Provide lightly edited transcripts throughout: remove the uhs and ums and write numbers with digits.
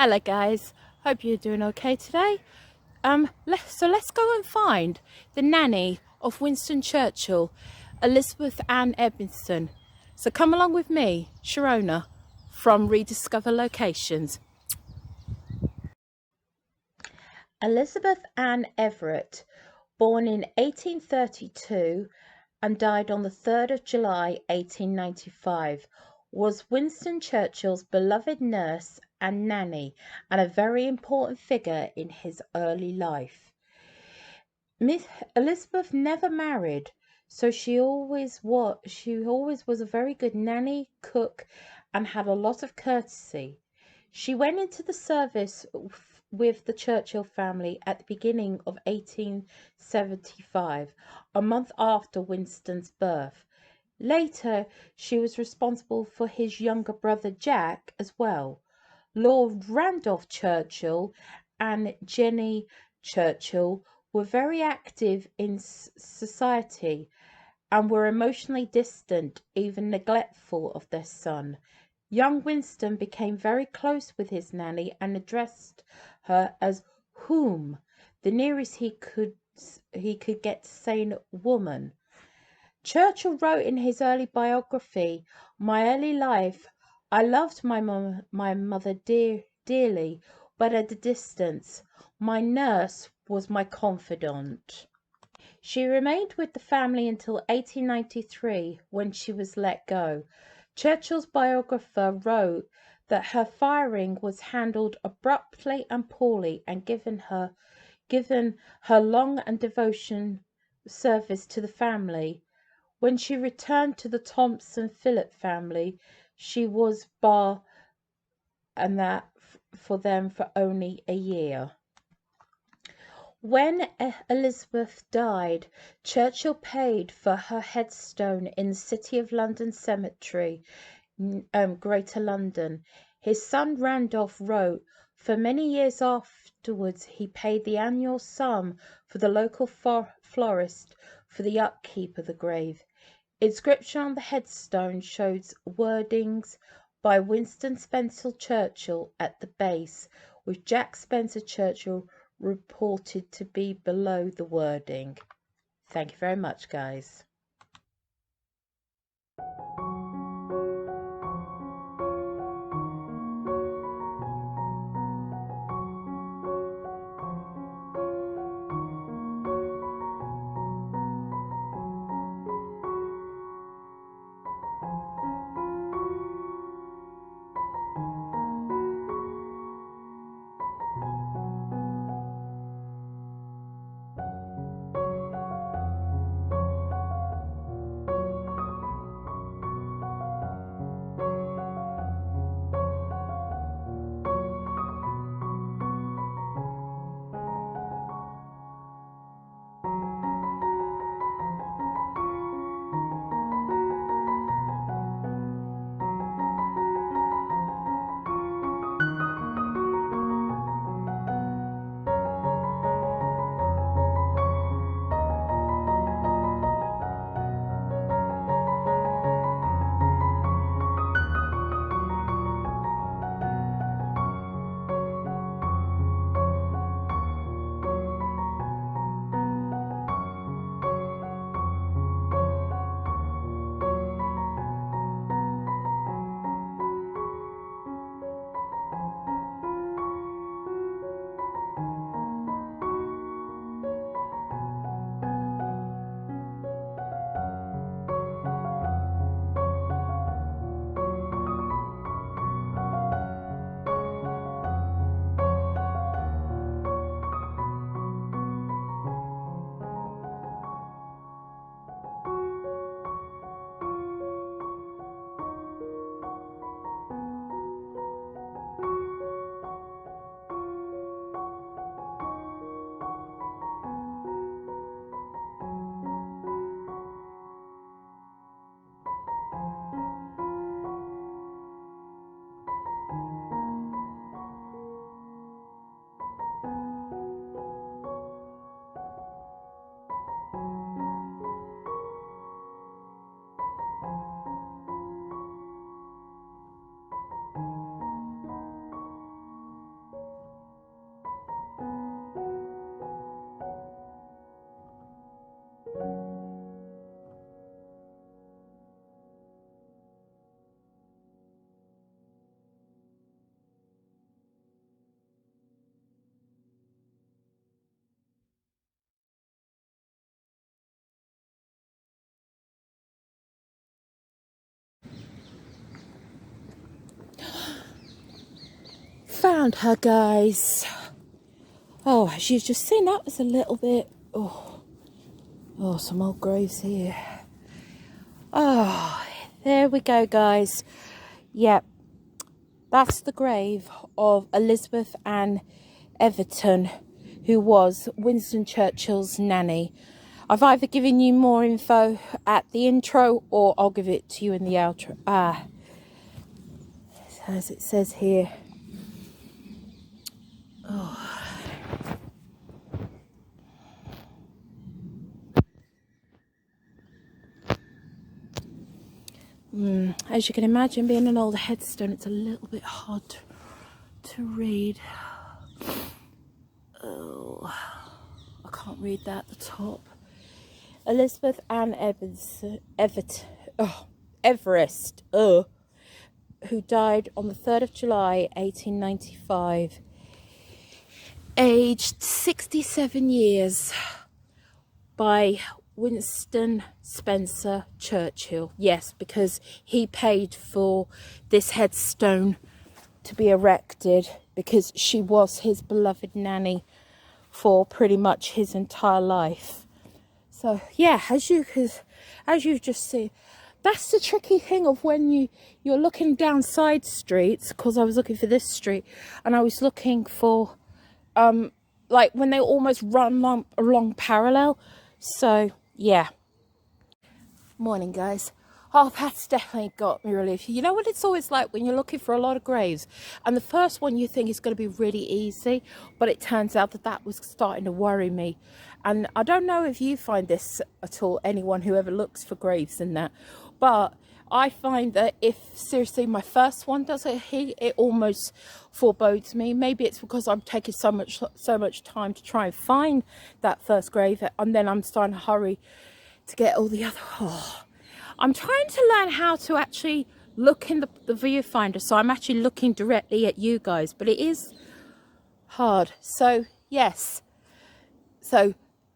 Hello guys, hope you're doing okay today. Let's go and find the nanny of Winston Churchill, Elizabeth Ann Everest. So come along with me, Sharona, from Rediscover Locations. Elizabeth Ann Everest, born in 1832 and died on the 3rd of July 1895, was Winston Churchill's beloved nurse and nanny, and a very important figure in his early life. Miss Elizabeth never married, so she always was a very good nanny, cook, and had a lot of courtesy. She went into the service with the Churchill family at the beginning of 1875, a month after Winston's birth. Later, she was responsible for his younger brother Jack as well. Lord Randolph Churchill and Jenny Churchill were very active in society and were emotionally distant, even neglectful of their son. Young Winston became very close with his nanny and addressed her as "whom," the nearest he could get to saying "woman." Churchill wrote in his early biography, "My early life, I loved my mother dearly, but at a distance. My nurse was my confidant." She remained with the family until 1893, when she was let go. Churchill's biographer wrote that her firing was handled abruptly and poorly, and given her long and devotion service to the family. When she returned to the Thompson Phillip family, she was bar and that for them for only a year. When Elizabeth died, Churchill paid for her headstone in the City of London Cemetery, Greater London. His son Randolph wrote, "For many years afterwards he paid the annual sum for the local florist for the upkeep of the grave." Inscription on the headstone shows wordings by Winston Spencer Churchill at the base, with Jack Spencer Churchill reported to be below the wording. Thank you very much, guys. found her, guys. Oh, as you've just seen, that was a little bit... Oh, some old graves here. Oh, there we go, guys. Yep, that's the grave of Elizabeth Ann Everest, who was Winston Churchill's nanny. I've either given you more info at the intro or I'll give it to you in the outro. As it says here. As you can imagine, being an older headstone, it's a little bit hard to read. Oh, I can't read that at the top. Elizabeth Ann Everest, who died on the 3rd of July 1895, aged 67 years, by Winston Spencer Churchill. Yes, because he paid for this headstone to be erected because she was his beloved nanny for pretty much his entire life. So yeah, as you've just seen, that's the tricky thing of when you're looking down side streets, because I was looking for this street and I was looking for like when they almost run along parallel. So yeah. Morning, guys. Oh, that's definitely got me relief. You know what it's always like when you're looking for a lot of graves and the first one you think is going to be really easy, but it turns out that was starting to worry me. And I don't know if you find this at all, anyone who ever looks for graves and that, but I find that if seriously my first one does it almost forebodes me. Maybe it's because I'm taking so much time to try and find that first grave, and then I'm starting to hurry to get all the other. I'm trying to learn how to actually look in the viewfinder, so I'm actually looking directly at you guys, but it is hard. So yes, so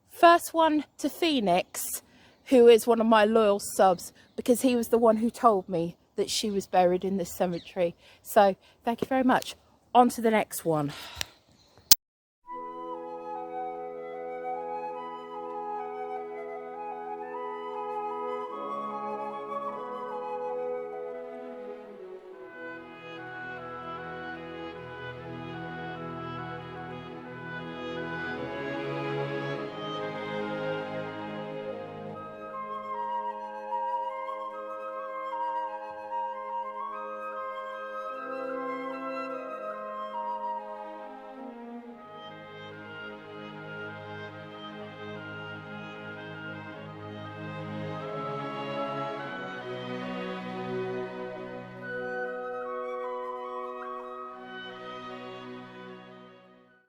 first one to Phoenix, who is one of my loyal subs, because he was the one who told me that she was buried in this cemetery. So thank you very much. On to the next one.